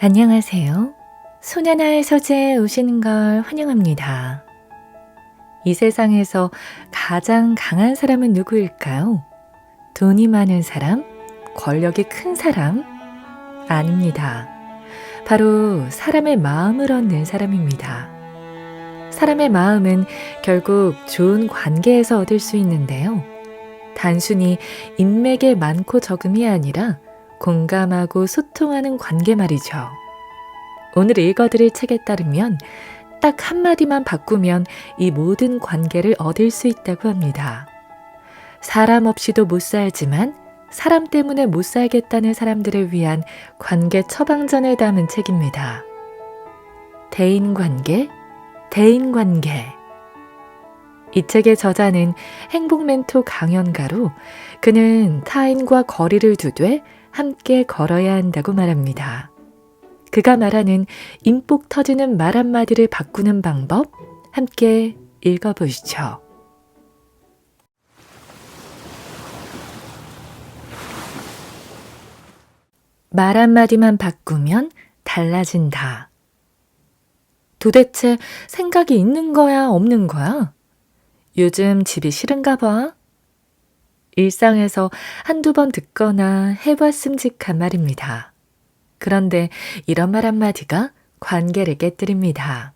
안녕하세요. 소년아의 서재에 오시는 걸 환영합니다. 이 세상에서 가장 강한 사람은 누구일까요? 돈이 많은 사람? 권력이 큰 사람? 아닙니다. 바로 사람의 마음을 얻는 사람입니다. 사람의 마음은 결국 좋은 관계에서 얻을 수 있는데요. 단순히 인맥의 많고 적음이 아니라 공감하고 소통하는 관계 말이죠. 오늘 읽어드릴 책에 따르면 딱 한마디만 바꾸면 이 모든 관계를 얻을 수 있다고 합니다. 사람 없이도 못 살지만 사람 때문에 못 살겠다는 사람들을 위한 관계 처방전을 담은 책입니다. 대인관계, 대인관계. 이 책의 저자는 행복멘토 강연가로 그는 타인과 거리를 두되 함께 걸어야 한다고 말합니다. 그가 말하는 인복 터지는 말 한마디를 바꾸는 방법 함께 읽어보시죠. 말 한마디만 바꾸면 달라진다. 도대체 생각이 있는 거야, 없는 거야? 요즘 집이 싫은가 봐? 일상에서 한두 번 듣거나 해봤음직한 말입니다. 그런데 이런 말 한마디가 관계를 깨뜨립니다.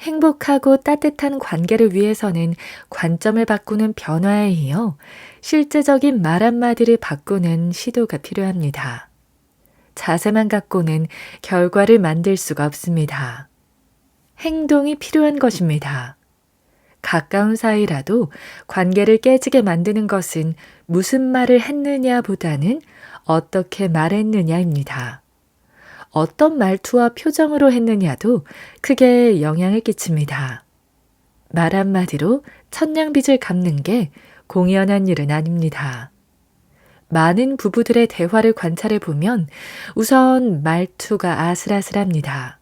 행복하고 따뜻한 관계를 위해서는 관점을 바꾸는 변화에 이어 실제적인 말 한마디를 바꾸는 시도가 필요합니다. 자세만 갖고는 결과를 만들 수가 없습니다. 행동이 필요한 것입니다. 가까운 사이라도 관계를 깨지게 만드는 것은 무슨 말을 했느냐보다는 어떻게 말했느냐입니다. 어떤 말투와 표정으로 했느냐도 크게 영향을 끼칩니다. 말 한마디로 천냥빚을 갚는 게 공연한 일은 아닙니다. 많은 부부들의 대화를 관찰해 보면 우선 말투가 아슬아슬합니다.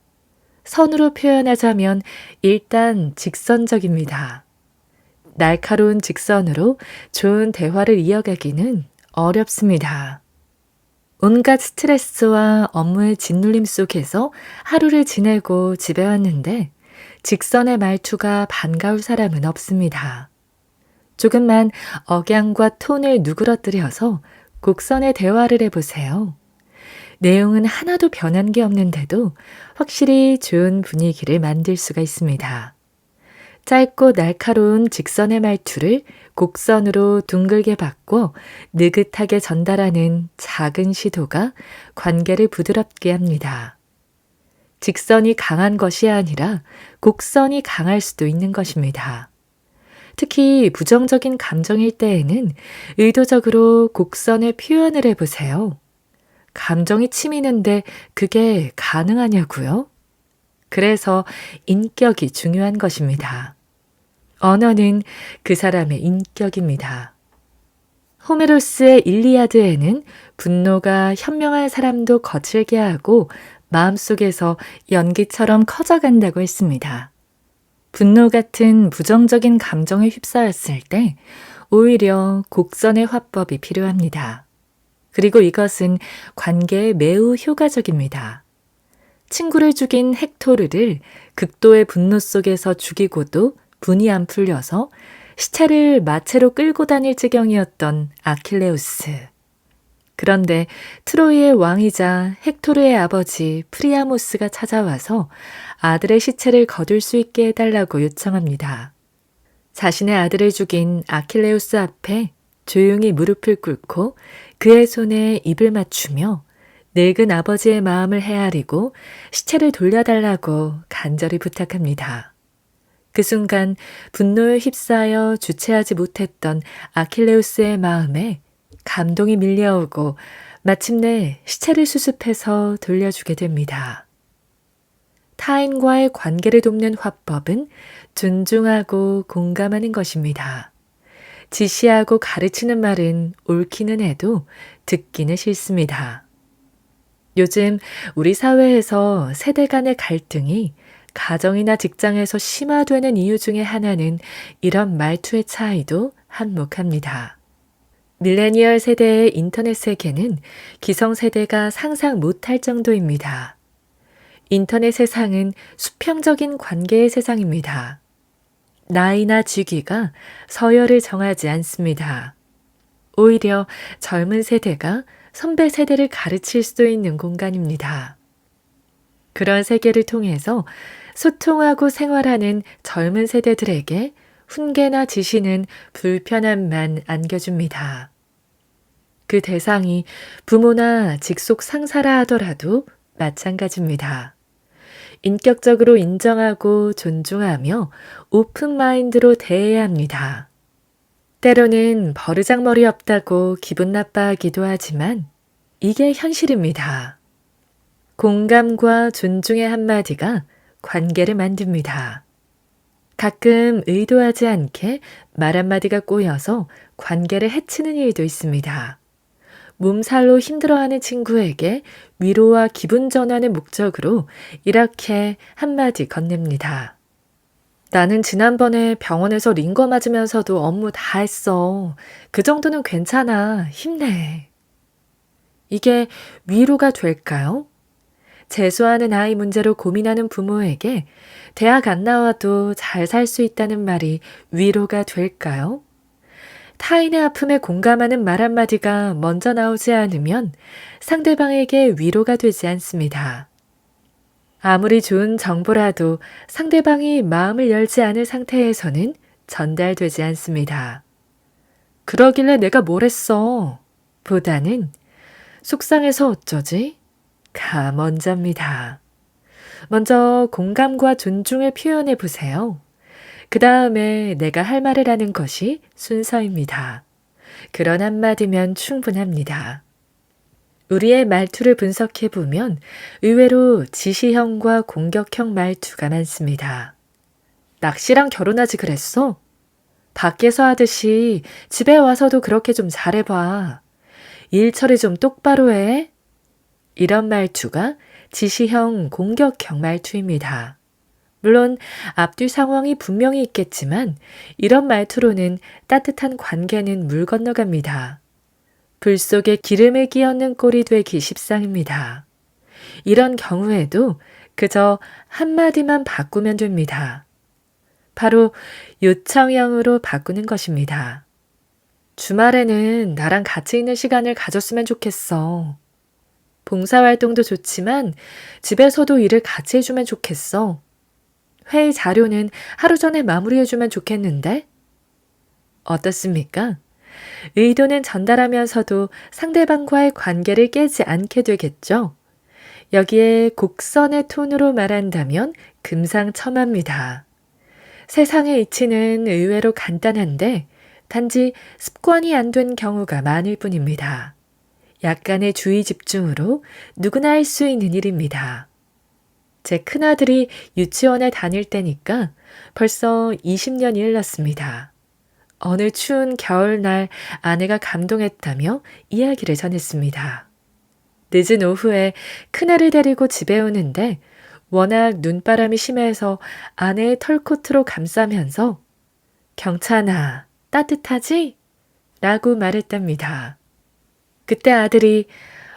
선으로 표현하자면 일단 직선적입니다. 날카로운 직선으로 좋은 대화를 이어가기는 어렵습니다. 온갖 스트레스와 업무의 짓눌림 속에서 하루를 지내고 집에 왔는데 직선의 말투가 반가울 사람은 없습니다. 조금만 억양과 톤을 누그러뜨려서 곡선의 대화를 해보세요. 내용은 하나도 변한 게 없는데도 확실히 좋은 분위기를 만들 수가 있습니다. 짧고 날카로운 직선의 말투를 곡선으로 둥글게 바꿔 느긋하게 전달하는 작은 시도가 관계를 부드럽게 합니다. 직선이 강한 것이 아니라 곡선이 강할 수도 있는 것입니다. 특히 부정적인 감정일 때에는 의도적으로 곡선의 표현을 해보세요. 감정이 치미는데 그게 가능하냐고요? 그래서 인격이 중요한 것입니다. 언어는 그 사람의 인격입니다. 호메로스의 일리아드에는 분노가 현명한 사람도 거칠게 하고 마음속에서 연기처럼 커져간다고 했습니다. 분노 같은 부정적인 감정에 휩싸였을 때 오히려 곡선의 화법이 필요합니다. 그리고 이것은 관계에 매우 효과적입니다. 친구를 죽인 헥토르를 극도의 분노 속에서 죽이고도 분이 안 풀려서 시체를 마체로 끌고 다닐 지경이었던 아킬레우스. 그런데 트로이의 왕이자 헥토르의 아버지 프리아모스가 찾아와서 아들의 시체를 거둘 수 있게 해달라고 요청합니다. 자신의 아들을 죽인 아킬레우스 앞에 조용히 무릎을 꿇고 그의 손에 입을 맞추며 늙은 아버지의 마음을 헤아리고 시체를 돌려달라고 간절히 부탁합니다. 그 순간 분노에 휩싸여 주체하지 못했던 아킬레우스의 마음에 감동이 밀려오고 마침내 시체를 수습해서 돌려주게 됩니다. 타인과의 관계를 돕는 화법은 존중하고 공감하는 것입니다. 지시하고 가르치는 말은 옳기는 해도 듣기는 싫습니다. 요즘 우리 사회에서 세대 간의 갈등이 가정이나 직장에서 심화되는 이유 중에 하나는 이런 말투의 차이도 한몫합니다. 밀레니얼 세대의 인터넷 세계는 기성세대가 상상 못할 정도입니다. 인터넷 세상은 수평적인 관계의 세상입니다. 나이나 직위가 서열을 정하지 않습니다. 오히려 젊은 세대가 선배 세대를 가르칠 수 있는 공간입니다. 그런 세계를 통해서 소통하고 생활하는 젊은 세대들에게 훈계나 지시는 불편함만 안겨줍니다. 그 대상이 부모나 직속 상사라 하더라도 마찬가지입니다. 인격적으로 인정하고 존중하며 오픈 마인드로 대해야 합니다. 때로는 버르장머리 없다고 기분 나빠하기도 하지만 이게 현실입니다. 공감과 존중의 한마디가 관계를 만듭니다. 가끔 의도하지 않게 말 한마디가 꼬여서 관계를 해치는 일도 있습니다. 몸살로 힘들어하는 친구에게 위로와 기분 전환의 목적으로 이렇게 한마디 건넵니다. 나는 지난번에 병원에서 링거 맞으면서도 업무 다 했어. 그 정도는 괜찮아. 힘내. 이게 위로가 될까요? 재수하는 아이 문제로 고민하는 부모에게 대학 안 나와도 잘 살 수 있다는 말이 위로가 될까요? 타인의 아픔에 공감하는 말 한마디가 먼저 나오지 않으면 상대방에게 위로가 되지 않습니다. 아무리 좋은 정보라도 상대방이 마음을 열지 않을 상태에서는 전달되지 않습니다. 그러길래 내가 뭘 했어? 보다는 속상해서 어쩌지? 가 먼저입니다. 먼저 공감과 존중을 표현해 보세요. 그 다음에 내가 할 말을 하는 것이 순서입니다. 그런 한마디면 충분합니다. 우리의 말투를 분석해 보면 의외로 지시형과 공격형 말투가 많습니다. 낚시랑 결혼하지 그랬어? 밖에서 하듯이 집에 와서도 그렇게 좀 잘해봐. 일 처리 좀 똑바로 해. 이런 말투가 지시형, 공격형 말투입니다. 물론 앞뒤 상황이 분명히 있겠지만 이런 말투로는 따뜻한 관계는 물 건너갑니다. 불 속에 기름을 끼얹는 꼴이 되기 십상입니다. 이런 경우에도 그저 한마디만 바꾸면 됩니다. 바로 요청형으로 바꾸는 것입니다. 주말에는 나랑 같이 있는 시간을 가졌으면 좋겠어. 봉사활동도 좋지만 집에서도 일을 같이 해주면 좋겠어. 회의 자료는 하루 전에 마무리해주면 좋겠는데? 어떻습니까? 의도는 전달하면서도 상대방과의 관계를 깨지 않게 되겠죠? 여기에 곡선의 톤으로 말한다면 금상첨화입니다. 세상의 이치는 의외로 간단한데 단지 습관이 안 된 경우가 많을 뿐입니다. 약간의 주의 집중으로 누구나 할 수 있는 일입니다. 제 큰아들이 유치원에 다닐 때니까 벌써 20년이 흘렀습니다. 어느 추운 겨울날 아내가 감동했다며 이야기를 전했습니다. 늦은 오후에 큰애를 데리고 집에 오는데 워낙 눈바람이 심해서 아내의 털코트로 감싸면서 경찬아, 따뜻하지? 라고 말했답니다. 그때 아들이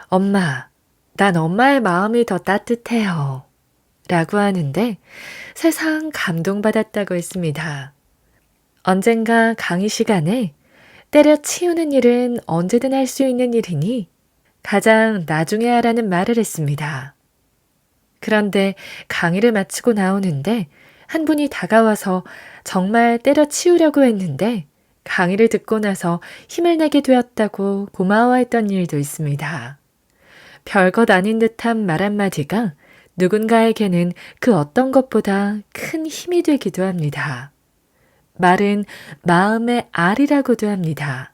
엄마, 난 엄마의 마음이 더 따뜻해요. 라고 하는데 세상 감동받았다고 했습니다. 언젠가 강의 시간에 때려치우는 일은 언제든 할 수 있는 일이니 가장 나중에 하라는 말을 했습니다. 그런데 강의를 마치고 나오는데 한 분이 다가와서 정말 때려치우려고 했는데 강의를 듣고 나서 힘을 내게 되었다고 고마워했던 일도 있습니다. 별것 아닌 듯한 말 한마디가 누군가에게는 그 어떤 것보다 큰 힘이 되기도 합니다. 말은 마음의 알이라고도 합니다.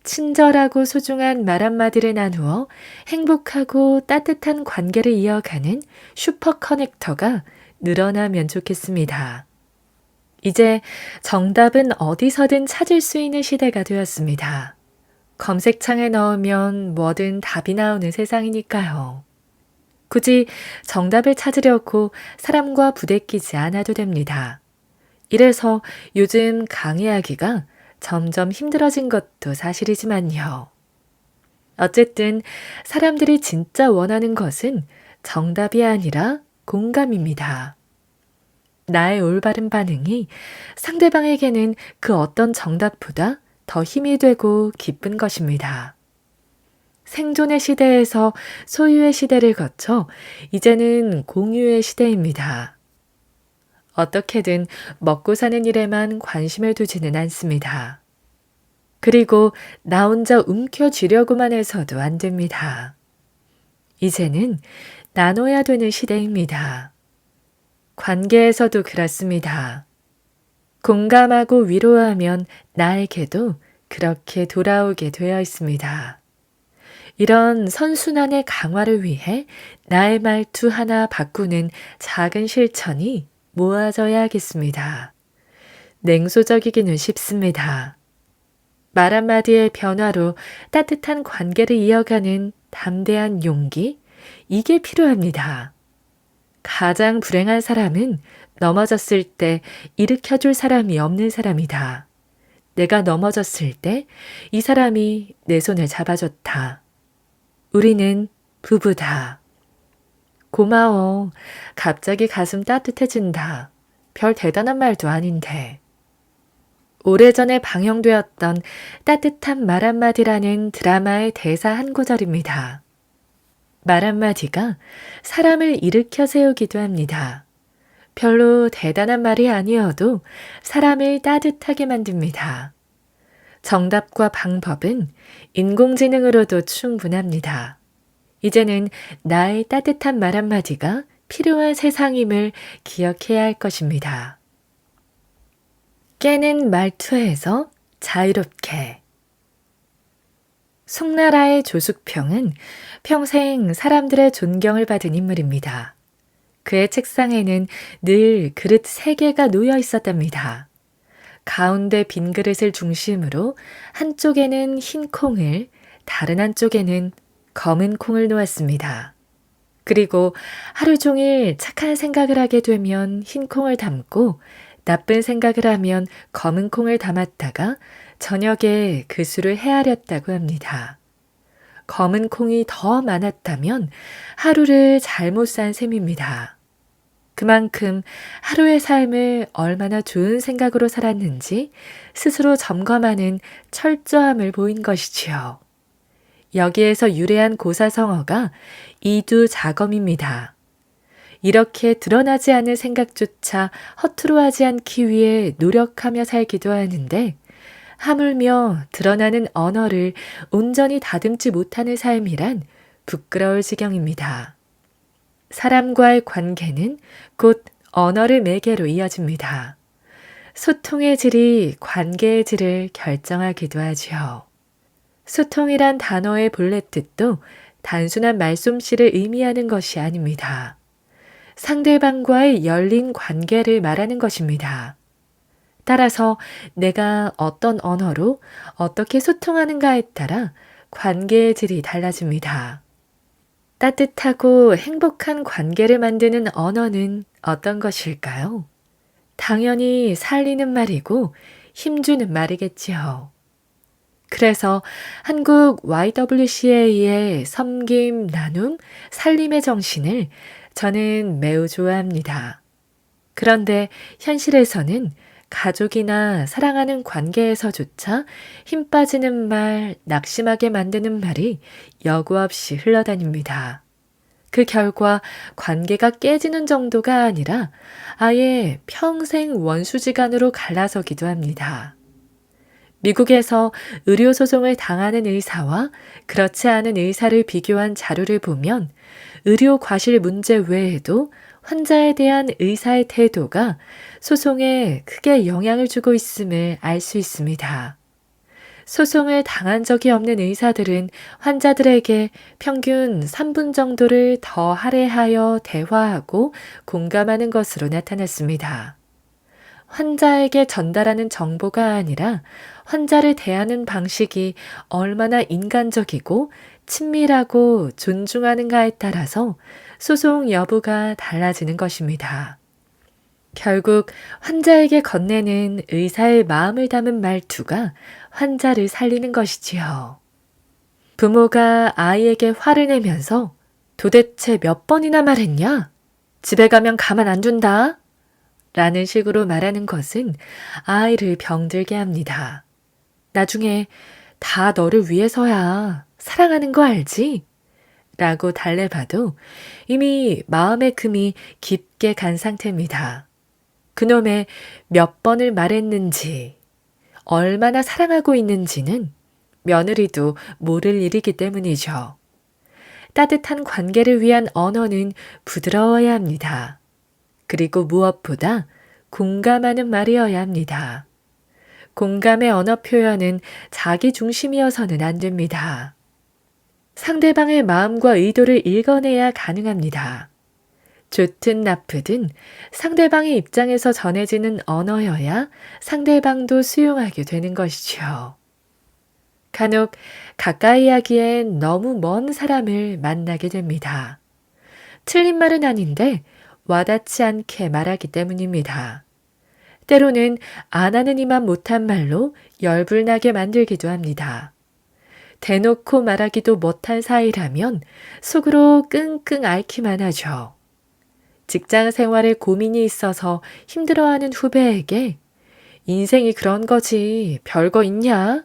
친절하고 소중한 말 한마디를 나누어 행복하고 따뜻한 관계를 이어가는 슈퍼 커넥터가 늘어나면 좋겠습니다. 이제 정답은 어디서든 찾을 수 있는 시대가 되었습니다. 검색창에 넣으면 뭐든 답이 나오는 세상이니까요. 굳이 정답을 찾으려고 사람과 부대끼지 않아도 됩니다. 이래서 요즘 강의하기가 점점 힘들어진 것도 사실이지만요. 어쨌든 사람들이 진짜 원하는 것은 정답이 아니라 공감입니다. 나의 올바른 반응이 상대방에게는 그 어떤 정답보다 더 힘이 되고 기쁜 것입니다. 생존의 시대에서 소유의 시대를 거쳐 이제는 공유의 시대입니다. 어떻게든 먹고 사는 일에만 관심을 두지는 않습니다. 그리고 나 혼자 움켜쥐려고만 해서도 안 됩니다. 이제는 나눠야 되는 시대입니다. 관계에서도 그렇습니다. 공감하고 위로하면 나에게도 그렇게 돌아오게 되어 있습니다. 이런 선순환의 강화를 위해 나의 말투 하나 바꾸는 작은 실천이 모아져야겠습니다. 냉소적이기는 쉽습니다. 말 한마디의 변화로 따뜻한 관계를 이어가는 담대한 용기, 이게 필요합니다. 가장 불행한 사람은 넘어졌을 때 일으켜줄 사람이 없는 사람이다. 내가 넘어졌을 때 이 사람이 내 손을 잡아줬다. 우리는 부부다. 고마워. 갑자기 가슴 따뜻해진다. 별 대단한 말도 아닌데. 오래전에 방영되었던 따뜻한 말 한마디라는 드라마의 대사 한 구절입니다. 말 한마디가 사람을 일으켜 세우기도 합니다. 별로 대단한 말이 아니어도 사람을 따뜻하게 만듭니다. 정답과 방법은 인공지능으로도 충분합니다. 이제는 나의 따뜻한 말 한마디가 필요한 세상임을 기억해야 할 것입니다. 깨는 말투에서 자유롭게. 송나라의 조숙평은 평생 사람들의 존경을 받은 인물입니다. 그의 책상에는 늘 그릇 3개가 놓여 있었답니다. 가운데 빈 그릇을 중심으로 한쪽에는 흰 콩을, 다른 한쪽에는 검은 콩을 놓았습니다. 그리고 하루 종일 착한 생각을 하게 되면 흰 콩을 담고 나쁜 생각을 하면 검은 콩을 담았다가 저녁에 그 수를 헤아렸다고 합니다. 검은 콩이 더 많았다면 하루를 잘못 산 셈입니다. 그만큼 하루의 삶을 얼마나 좋은 생각으로 살았는지 스스로 점검하는 철저함을 보인 것이지요. 여기에서 유래한 고사성어가 이두자검입니다. 이렇게 드러나지 않은 생각조차 허투루 하지 않기 위해 노력하며 살기도 하는데 하물며 드러나는 언어를 온전히 다듬지 못하는 삶이란 부끄러울 지경입니다. 사람과의 관계는 곧 언어를 매개로 이어집니다. 소통의 질이 관계의 질을 결정하기도 하지요. 소통이란 단어의 본래 뜻도 단순한 말솜씨를 의미하는 것이 아닙니다. 상대방과의 열린 관계를 말하는 것입니다. 따라서 내가 어떤 언어로 어떻게 소통하는가에 따라 관계의 질이 달라집니다. 따뜻하고 행복한 관계를 만드는 언어는 어떤 것일까요? 당연히 살리는 말이고 힘주는 말이겠지요. 그래서 한국 YWCA의 섬김, 나눔, 살림의 정신을 저는 매우 좋아합니다. 그런데 현실에서는 가족이나 사랑하는 관계에서조차 힘 빠지는 말, 낙심하게 만드는 말이 여구 없이 흘러다닙니다. 그 결과 관계가 깨지는 정도가 아니라 아예 평생 원수지간으로 갈라서기도 합니다. 미국에서 의료소송을 당하는 의사와 그렇지 않은 의사를 비교한 자료를 보면 의료 과실 문제 외에도 환자에 대한 의사의 태도가 소송에 크게 영향을 주고 있음을 알 수 있습니다. 소송을 당한 적이 없는 의사들은 환자들에게 평균 3분 정도를 더 할애하여 대화하고 공감하는 것으로 나타났습니다. 환자에게 전달하는 정보가 아니라 환자를 대하는 방식이 얼마나 인간적이고 친밀하고 존중하는가에 따라서 소송 여부가 달라지는 것입니다. 결국 환자에게 건네는 의사의 마음을 담은 말투가 환자를 살리는 것이지요. 부모가 아이에게 화를 내면서 도대체 몇 번이나 말했냐? 집에 가면 가만 안 둔다. 라는 식으로 말하는 것은 아이를 병들게 합니다. 나중에 다 너를 위해서야. 사랑하는 거 알지? 라고 달래봐도 이미 마음의 금이 깊게 간 상태입니다. 그놈의 몇 번을 말했는지, 얼마나 사랑하고 있는지는 며느리도 모를 일이기 때문이죠. 따뜻한 관계를 위한 언어는 부드러워야 합니다. 그리고 무엇보다 공감하는 말이어야 합니다. 공감의 언어 표현은 자기 중심이어서는 안 됩니다. 상대방의 마음과 의도를 읽어내야 가능합니다. 좋든 나쁘든 상대방의 입장에서 전해지는 언어여야 상대방도 수용하게 되는 것이죠. 간혹 가까이 하기엔 너무 먼 사람을 만나게 됩니다. 틀린 말은 아닌데 와닿지 않게 말하기 때문입니다. 때로는 안 하느니만 못한 말로 열불나게 만들기도 합니다. 대놓고 말하기도 못한 사이라면 속으로 끙끙 앓기만 하죠. 직장 생활에 고민이 있어서 힘들어하는 후배에게 인생이 그런 거지 별거 있냐?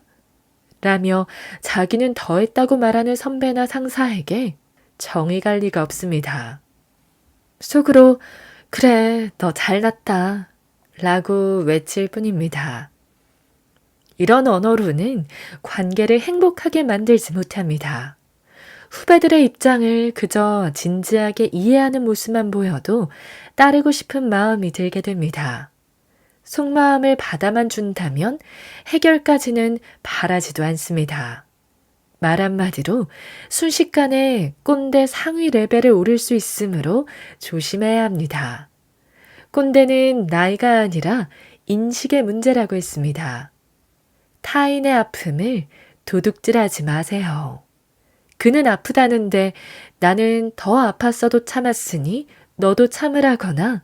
라며 자기는 더했다고 말하는 선배나 상사에게 정이 갈 리가 없습니다. 속으로 그래 너 잘났다 라고 외칠 뿐입니다. 이런 언어로는 관계를 행복하게 만들지 못합니다. 후배들의 입장을 그저 진지하게 이해하는 모습만 보여도 따르고 싶은 마음이 들게 됩니다. 속마음을 받아만 준다면 해결까지는 바라지도 않습니다. 말 한마디로 순식간에 꼰대 상위 레벨을 오를 수 있으므로 조심해야 합니다. 꼰대는 나이가 아니라 인식의 문제라고 했습니다. 타인의 아픔을 도둑질하지 마세요. 그는 아프다는데 나는 더 아팠어도 참았으니 너도 참으라거나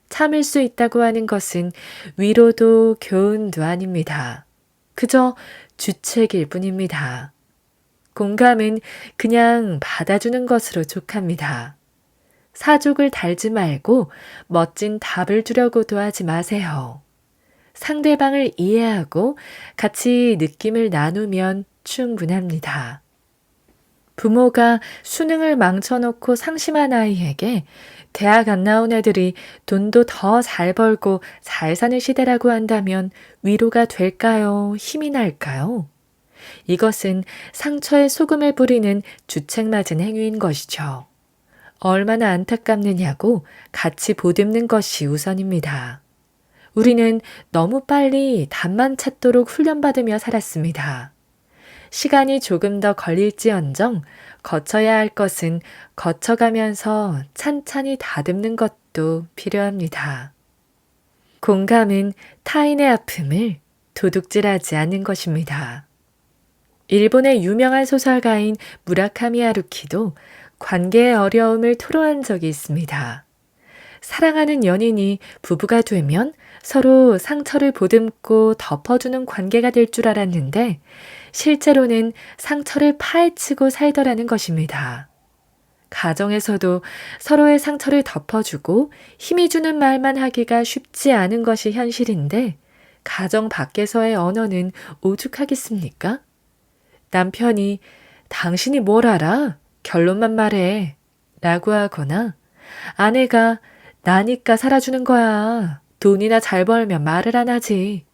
참을 수 있다고 하는 것은 위로도 교훈도 아닙니다. 그저 주책일 뿐입니다. 공감은 그냥 받아주는 것으로 족합니다. 사족을 달지 말고 멋진 답을 주려고도 하지 마세요. 상대방을 이해하고 같이 느낌을 나누면 충분합니다. 부모가 수능을 망쳐놓고 상심한 아이에게 대학 안 나온 애들이 돈도 더 잘 벌고 잘 사는 시대라고 한다면 위로가 될까요? 힘이 날까요? 이것은 상처에 소금을 뿌리는 주책맞은 행위인 것이죠. 얼마나 안타깝느냐고 같이 보듬는 것이 우선입니다. 우리는 너무 빨리 답만 찾도록 훈련받으며 살았습니다. 시간이 조금 더 걸릴지언정 거쳐야 할 것은 거쳐가면서 찬찬히 다듬는 것도 필요합니다. 공감은 타인의 아픔을 도둑질하지 않는 것입니다. 일본의 유명한 소설가인 무라카미 하루키도 관계의 어려움을 토로한 적이 있습니다. 사랑하는 연인이 부부가 되면 서로 상처를 보듬고 덮어주는 관계가 될 줄 알았는데 실제로는 상처를 파헤치고 살더라는 것입니다. 가정에서도 서로의 상처를 덮어주고 힘이 주는 말만 하기가 쉽지 않은 것이 현실인데 가정 밖에서의 언어는 오죽하겠습니까? 남편이 당신이 뭘 알아? 결론만 말해 라고 하거나 아내가 나니까 살아주는 거야. 돈이나 잘 벌면 말을 안 하지.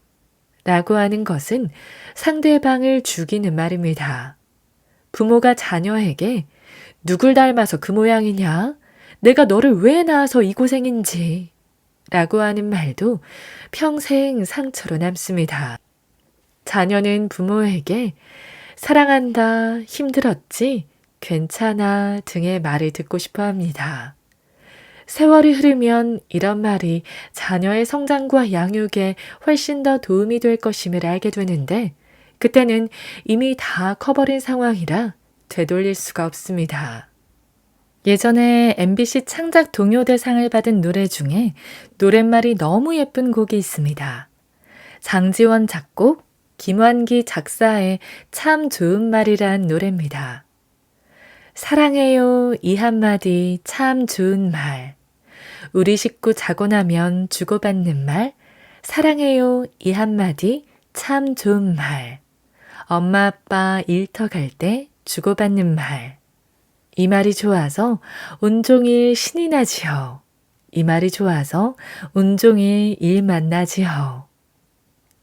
라고 하는 것은 상대방을 죽이는 말입니다. 부모가 자녀에게 누굴 닮아서 그 모양이냐? 내가 너를 왜 낳아서 이 고생인지. 라고 하는 말도 평생 상처로 남습니다. 자녀는 부모에게 사랑한다, 힘들었지, 괜찮아 등의 말을 듣고 싶어 합니다. 세월이 흐르면 이런 말이 자녀의 성장과 양육에 훨씬 더 도움이 될 것임을 알게 되는데 그때는 이미 다 커버린 상황이라 되돌릴 수가 없습니다. 예전에 MBC 창작 동요대상을 받은 노래 중에 노랫말이 너무 예쁜 곡이 있습니다. 장지원 작곡, 김환기 작사의 참 좋은 말이란 노래입니다. 사랑해요 이 한마디 참 좋은 말. 우리 식구 자고 나면 주고받는 말, 사랑해요 이 한마디 참 좋은 말. 엄마 아빠 일터 갈 때 주고받는 말. 이 말이 좋아서 온종일 신이 나지요. 이 말이 좋아서 온종일 일 만나지요.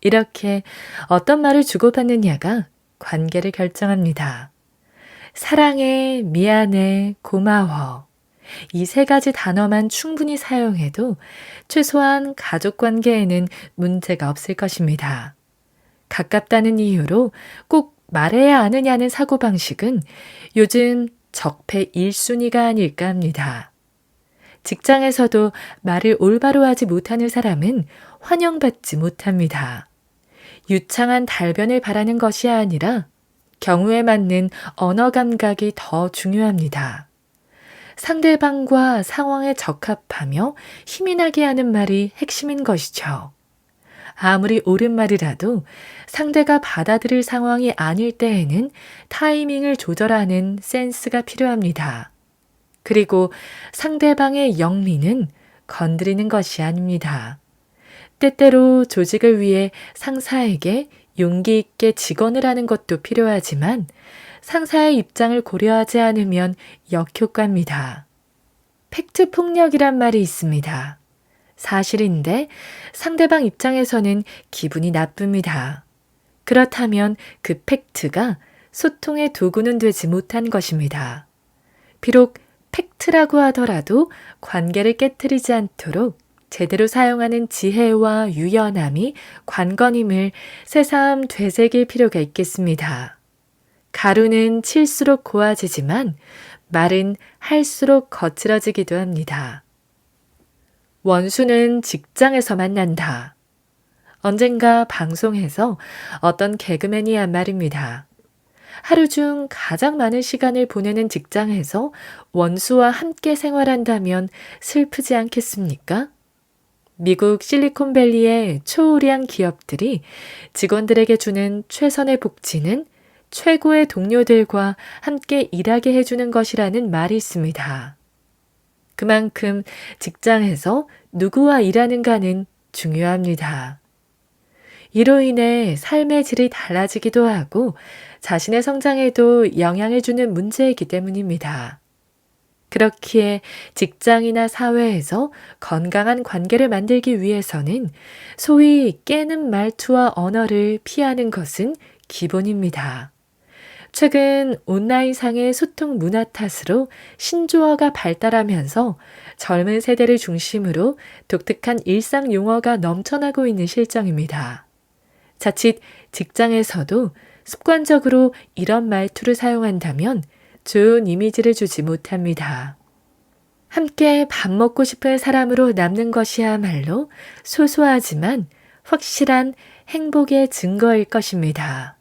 이렇게 어떤 말을 주고받느냐가 관계를 결정합니다. 사랑해, 미안해, 고마워. 이 세 가지 단어만 충분히 사용해도 최소한 가족 관계에는 문제가 없을 것입니다. 가깝다는 이유로 꼭 말해야 하느냐는 사고방식은 요즘 적폐 1순위가 아닐까 합니다. 직장에서도 말을 올바로 하지 못하는 사람은 환영받지 못합니다. 유창한 달변을 바라는 것이 아니라 경우에 맞는 언어 감각이 더 중요합니다. 상대방과 상황에 적합하며 힘이 나게 하는 말이 핵심인 것이죠. 아무리 옳은 말이라도 상대가 받아들일 상황이 아닐 때에는 타이밍을 조절하는 센스가 필요합니다. 그리고 상대방의 영리는 건드리는 것이 아닙니다. 때때로 조직을 위해 상사에게 용기 있게 직언을 하는 것도 필요하지만 상사의 입장을 고려하지 않으면 역효과입니다. 팩트 폭력이란 말이 있습니다. 사실인데 상대방 입장에서는 기분이 나쁩니다. 그렇다면 그 팩트가 소통의 도구는 되지 못한 것입니다. 비록 팩트라고 하더라도 관계를 깨트리지 않도록 제대로 사용하는 지혜와 유연함이 관건임을 새삼 되새길 필요가 있겠습니다. 가루는 칠수록 고와지지만 말은 할수록 거칠어지기도 합니다. 원수는 직장에서 만난다. 언젠가 방송에서 어떤 개그맨이 한 말입니다. 하루 중 가장 많은 시간을 보내는 직장에서 원수와 함께 생활한다면 슬프지 않겠습니까? 미국 실리콘밸리의 초우량 기업들이 직원들에게 주는 최선의 복지는 최고의 동료들과 함께 일하게 해주는 것이라는 말이 있습니다. 그만큼 직장에서 누구와 일하는가는 중요합니다. 이로 인해 삶의 질이 달라지기도 하고 자신의 성장에도 영향을 주는 문제이기 때문입니다. 그렇기에 직장이나 사회에서 건강한 관계를 만들기 위해서는 소위 깨는 말투와 언어를 피하는 것은 기본입니다. 최근 온라인상의 소통 문화 탓으로 신조어가 발달하면서 젊은 세대를 중심으로 독특한 일상 용어가 넘쳐나고 있는 실정입니다. 자칫 직장에서도 습관적으로 이런 말투를 사용한다면 좋은 이미지를 주지 못합니다. 함께 밥 먹고 싶은 사람으로 남는 것이야말로 소소하지만 확실한 행복의 증거일 것입니다.